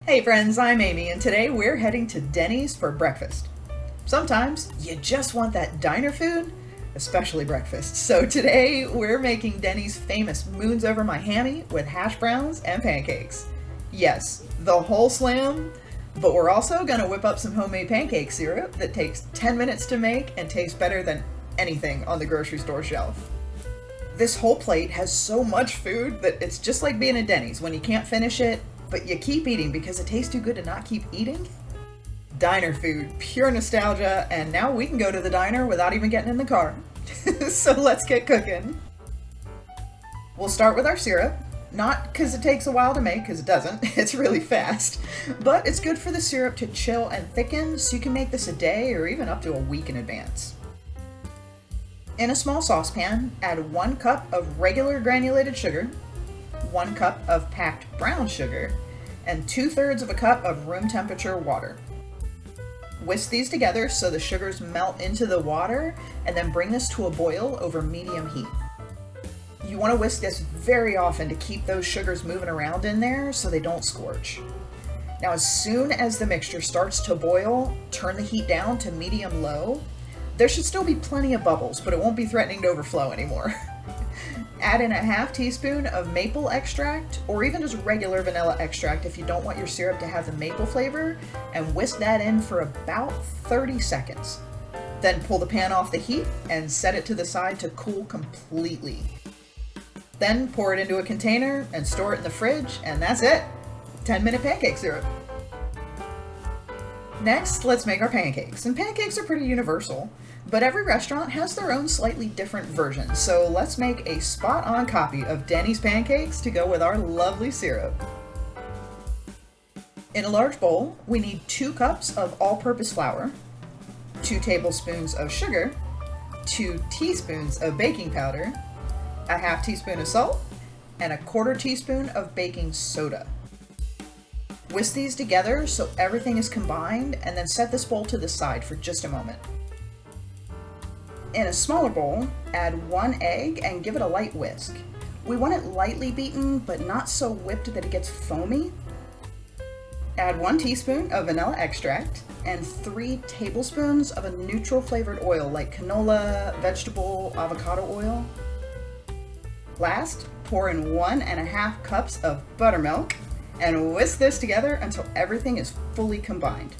Hey friends, I'm Amy, and today we're heading to Denny's for breakfast. Sometimes you just want that diner food, especially breakfast. So today we're making Denny's famous moonsovermyhammy with hash browns and pancakes. Yes, the whole slam, but we're also gonna whip up some homemade pancake syrup that takes 10 minutes to make and tastes better than anything on the grocery store shelf. This whole plate has so much food that it's just like being at Denny's when you can't finish it, but you keep eating because it tastes too good to not keep eating. Diner food, pure nostalgia, and now we can go to the diner without even getting in the car. So let's get cooking. We'll start with our syrup, not because it takes a while to make, because it doesn't, it's really fast, but it's good for the syrup to chill and thicken so you can make this a day or even up to a week in advance. In a small saucepan, add 1 cup of regular granulated sugar, 1 cup of packed brown sugar, and 2/3 of a cup of room temperature water. Whisk these together so the sugars melt into the water, and then bring this to a boil over medium heat. You want to whisk this very often to keep those sugars moving around in there so they don't scorch. Now as soon as the mixture starts to boil, turn the heat down to medium-low. There should still be plenty of bubbles, but it won't be threatening to overflow anymore. Add in a 1/2 teaspoon of maple extract, or even just regular vanilla extract if you don't want your syrup to have the maple flavor, and whisk that in for about 30 seconds. Then pull the pan off the heat and set it to the side to cool completely. Then pour it into a container and store it in the fridge, and that's it! 10-minute pancake syrup. Next, let's make our pancakes. And pancakes are pretty universal, but every restaurant has their own slightly different version. So let's make a spot-on copy of Denny's pancakes to go with our lovely syrup. In a large bowl, we need 2 cups of all-purpose flour, 2 tablespoons of sugar, 2 teaspoons of baking powder, a 1/2 teaspoon of salt, and a 1/4 teaspoon of baking soda. Whisk these together so everything is combined, and then set this bowl to the side for just a moment. In a smaller bowl, add 1 egg and give it a light whisk. We want it lightly beaten, but not so whipped that it gets foamy. Add 1 teaspoon of vanilla extract and 3 tablespoons of a neutral flavored oil like canola, vegetable, avocado oil. Last, pour in 1.5 cups of buttermilk and whisk this together until everything is fully combined.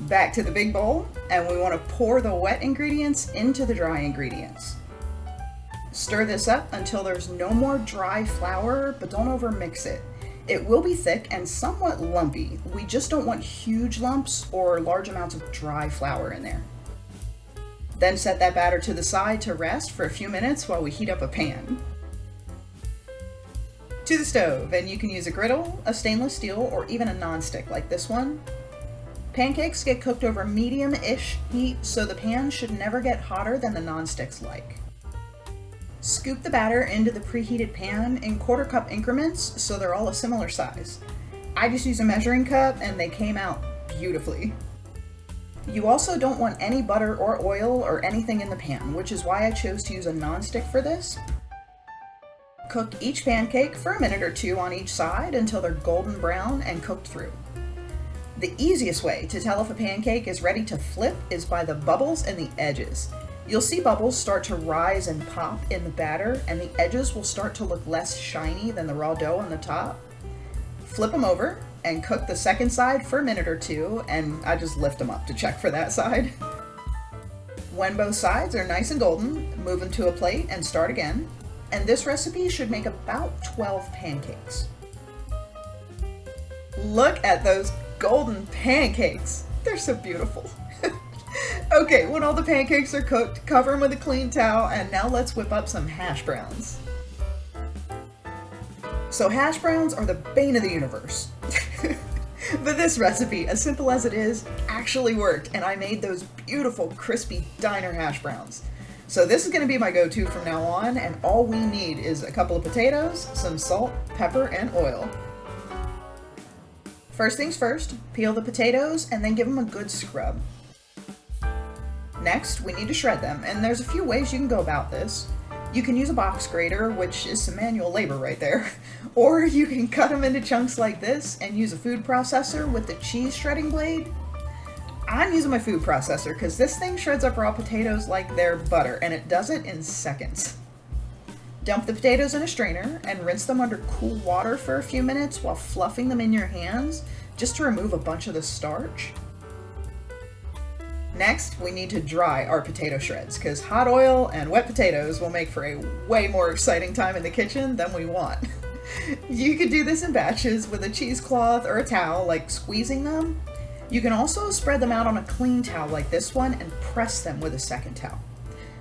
Back to the big bowl, and we want to pour the wet ingredients into the dry ingredients. Stir this up until there's no more dry flour, but don't overmix it. It will be thick and somewhat lumpy. We just don't want huge lumps or large amounts of dry flour in there. Then set that batter to the side to rest for a few minutes while we heat up a pan. To the stove, and you can use a griddle, a stainless steel, or even a non-stick like this one. Pancakes get cooked over medium-ish heat, so the pan should never get hotter than the non-sticks like. Scoop the batter into the preheated pan in 1/4 cup increments so they're all a similar size. I just use a measuring cup and they came out beautifully. You also don't want any butter or oil or anything in the pan, which is why I chose to use a non-stick for this. Cook each pancake for a minute or 2 on each side until they're golden brown and cooked through. The easiest way to tell if a pancake is ready to flip is by the bubbles and the edges. You'll see bubbles start to rise and pop in the batter, and the edges will start to look less shiny than the raw dough on the top. Flip them over and cook the second side for a minute or 2, and I just lift them up to check for that side. When both sides are nice and golden, move them to a plate and start again. And this recipe should make about 12 pancakes. Look at those golden pancakes. They're so beautiful. Okay, when all the pancakes are cooked, cover them with a clean towel, and now let's whip up some hash browns. So hash browns are the bane of the universe. But this recipe, as simple as it is, actually worked, and I made those beautiful crispy diner hash browns. So this is going to be my go-to from now on, and all we need is a couple of potatoes, some salt, pepper, and oil. First things first, peel the potatoes and then give them a good scrub. Next, we need to shred them, and there's a few ways you can go about this. You can use a box grater, which is some manual labor right there, or you can cut them into chunks like this and use a food processor with the cheese shredding blade. I'm using my food processor because this thing shreds up raw potatoes like they're butter, and it does it in seconds. Dump the potatoes in a strainer and rinse them under cool water for a few minutes while fluffing them in your hands, just to remove a bunch of the starch. Next, we need to dry our potato shreds, because hot oil and wet potatoes will make for a way more exciting time in the kitchen than we want. You could do this in batches with a cheesecloth or a towel, like squeezing them. You can also spread them out on a clean towel like this one and press them with a second towel.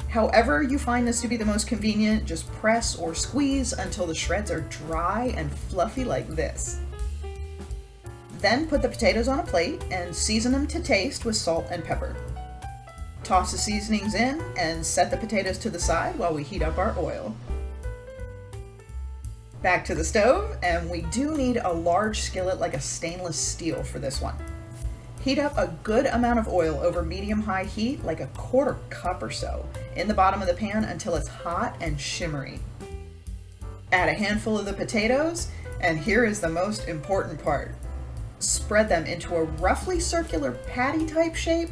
However you find this to be the most convenient, just press or squeeze until the shreds are dry and fluffy like this. Then put the potatoes on a plate and season them to taste with salt and pepper. Toss the seasonings in and set the potatoes to the side while we heat up our oil. Back to the stove, and we do need a large skillet like a stainless steel for this one. Heat up a good amount of oil over medium-high heat, like a 1/4 cup or so, in the bottom of the pan until it's hot and shimmery. Add a handful of the potatoes, and here is the most important part. Spread them into a roughly circular patty-type shape,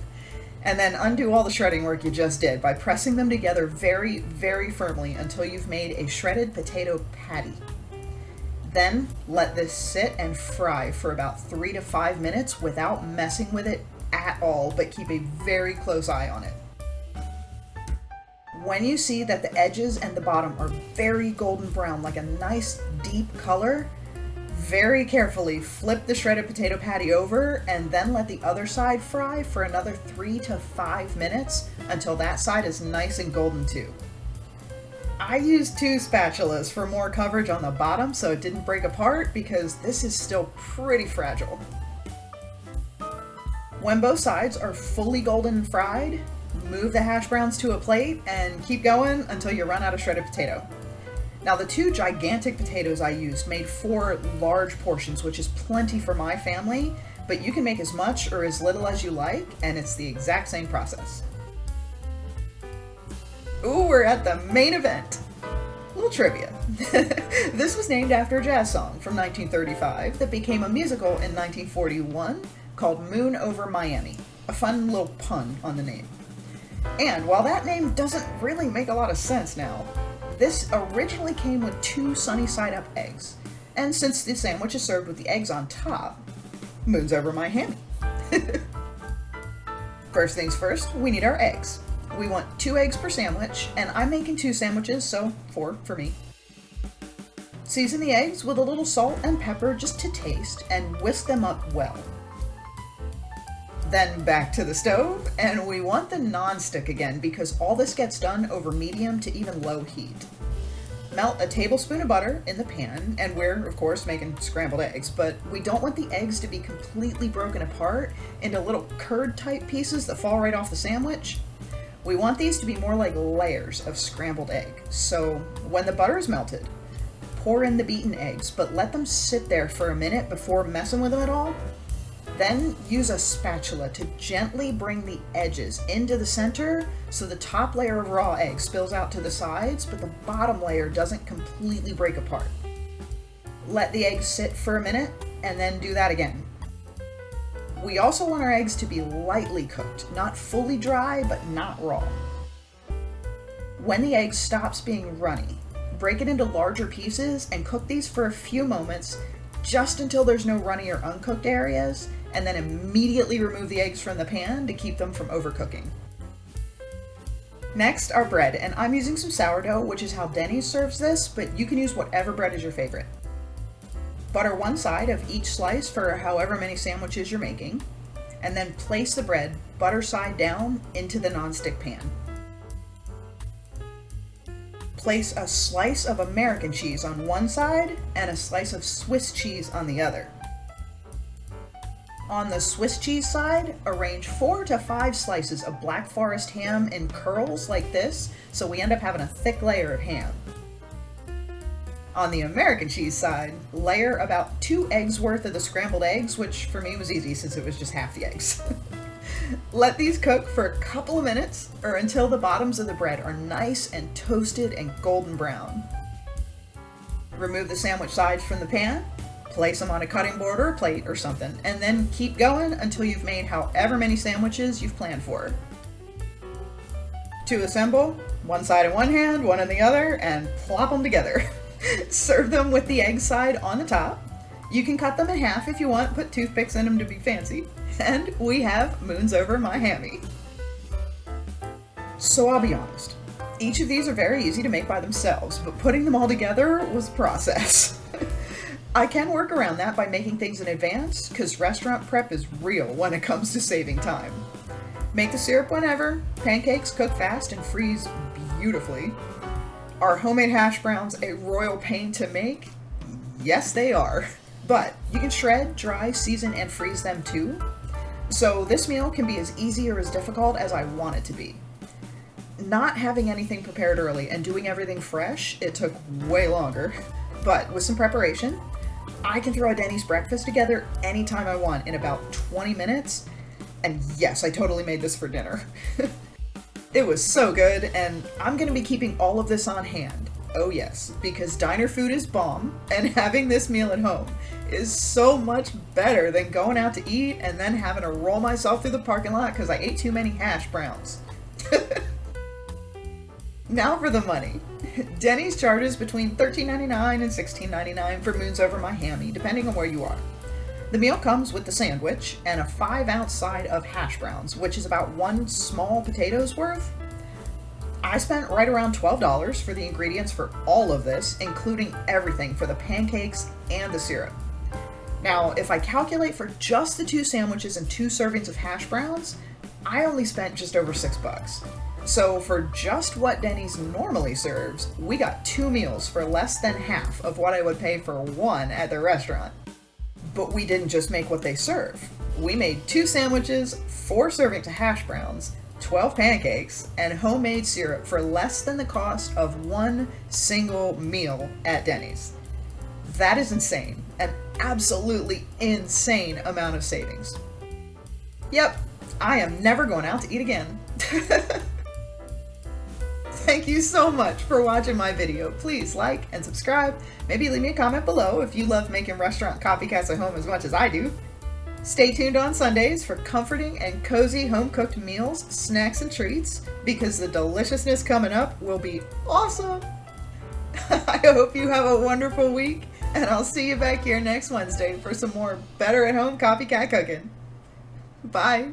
and then undo all the shredding work you just did by pressing them together very, very firmly until you've made a shredded potato patty. Then let this sit and fry for about 3 to 5 minutes without messing with it at all, but keep a very close eye on it. When you see that the edges and the bottom are very golden brown, like a nice deep color, very carefully flip the shredded potato patty over and then let the other side fry for another 3 to 5 minutes until that side is nice and golden too. I used 2 spatulas for more coverage on the bottom so it didn't break apart, because this is still pretty fragile. When both sides are fully golden fried, move the hash browns to a plate and keep going until you run out of shredded potato. Now, the 2 gigantic potatoes I used made 4 large portions, which is plenty for my family, but you can make as much or as little as you like, and it's the exact same process. Ooh, we're at the main event. Little trivia. This was named after a jazz song from 1935 that became a musical in 1941 called Moon Over Miami. A fun little pun on the name. And while that name doesn't really make a lot of sense now, this originally came with 2 sunny side up eggs. And since the sandwich is served with the eggs on top, moon's over my hammy. First things first, we need our eggs. We want 2 eggs per sandwich, and I'm making 2 sandwiches, so 4 for me. Season the eggs with a little salt and pepper just to taste, and whisk them up well. Then back to the stove, and we want the non-stick again because all this gets done over medium to even low heat. Melt a tablespoon of butter in the pan, and we're, of course, making scrambled eggs, but we don't want the eggs to be completely broken apart into little curd-type pieces that fall right off the sandwich. We want these to be more like layers of scrambled egg. So when the butter is melted, pour in the beaten eggs, but let them sit there for a minute before messing with them at all. Then use a spatula to gently bring the edges into the center so the top layer of raw egg spills out to the sides, but the bottom layer doesn't completely break apart. Let the eggs sit for a minute and then do that again. We also want our eggs to be lightly cooked, not fully dry, but not raw. When the egg stops being runny, break it into larger pieces and cook these for a few moments, just until there's no runny or uncooked areas, and then immediately remove the eggs from the pan to keep them from overcooking. Next, our bread, and I'm using some sourdough, which is how Denny's serves this, but you can use whatever bread is your favorite. Butter one side of each slice for however many sandwiches you're making, and then place the bread butter side down into the nonstick pan. Place a slice of American cheese on one side and a slice of Swiss cheese on the other. On the Swiss cheese side, arrange 4 to 5 slices of Black Forest ham in curls like this, so we end up having a thick layer of ham. On the American cheese side, layer about 2 eggs worth of the scrambled eggs, which for me was easy since it was just half the eggs. Let these cook for a couple of minutes or until the bottoms of the bread are nice and toasted and golden brown. Remove the sandwich sides from the pan, place them on a cutting board or a plate or something, and then keep going until you've made however many sandwiches you've planned for. To assemble, one side in one hand, one in the other, and plop them together. Serve them with the egg side on the top. You can cut them in half if you want, put toothpicks in them to be fancy. And we have moons over my hammy. So I'll be honest, each of these are very easy to make by themselves, but putting them all together was a process. I can work around that by making things in advance, because restaurant prep is real when it comes to saving time. Make the syrup whenever. Pancakes cook fast and freeze beautifully. Are homemade hash browns a royal pain to make? Yes, they are. But you can shred, dry, season, and freeze them too. So this meal can be as easy or as difficult as I want it to be. Not having anything prepared early and doing everything fresh, it took way longer. But with some preparation, I can throw a Denny's breakfast together anytime I want in about 20 minutes. And yes, I totally made this for dinner. It was so good, and I'm gonna be keeping all of this on hand. Oh yes, because diner food is bomb, and having this meal at home is so much better than going out to eat and then having to roll myself through the parking lot because I ate too many hash browns. Now for the money. Denny's charges between $13.99 and $16.99 for moons over my hammy, depending on where you are. The meal comes with the sandwich and a 5-ounce side of hash browns, which is about one small potato's worth. I spent right around $12 for the ingredients for all of this, including everything for the pancakes and the syrup. Now, if I calculate for just the 2 sandwiches and 2 servings of hash browns, I only spent just over $6. So for just what Denny's normally serves, we got 2 meals for less than half of what I would pay for one at their restaurant. But we didn't just make what they serve. We made 2 sandwiches, 4 servings of hash browns, 12 pancakes, and homemade syrup for less than the cost of one single meal at Denny's. That is insane. An absolutely insane amount of savings. Yep, I am never going out to eat again. Thank you so much for watching my video. Please like and subscribe. Maybe leave me a comment below if you love making restaurant copycats at home as much as I do. Stay tuned on Sundays for comforting and cozy home-cooked meals, snacks, and treats, because the deliciousness coming up will be awesome. I hope you have a wonderful week, and I'll see you back here next Wednesday for some more better at home copycat cooking. Bye.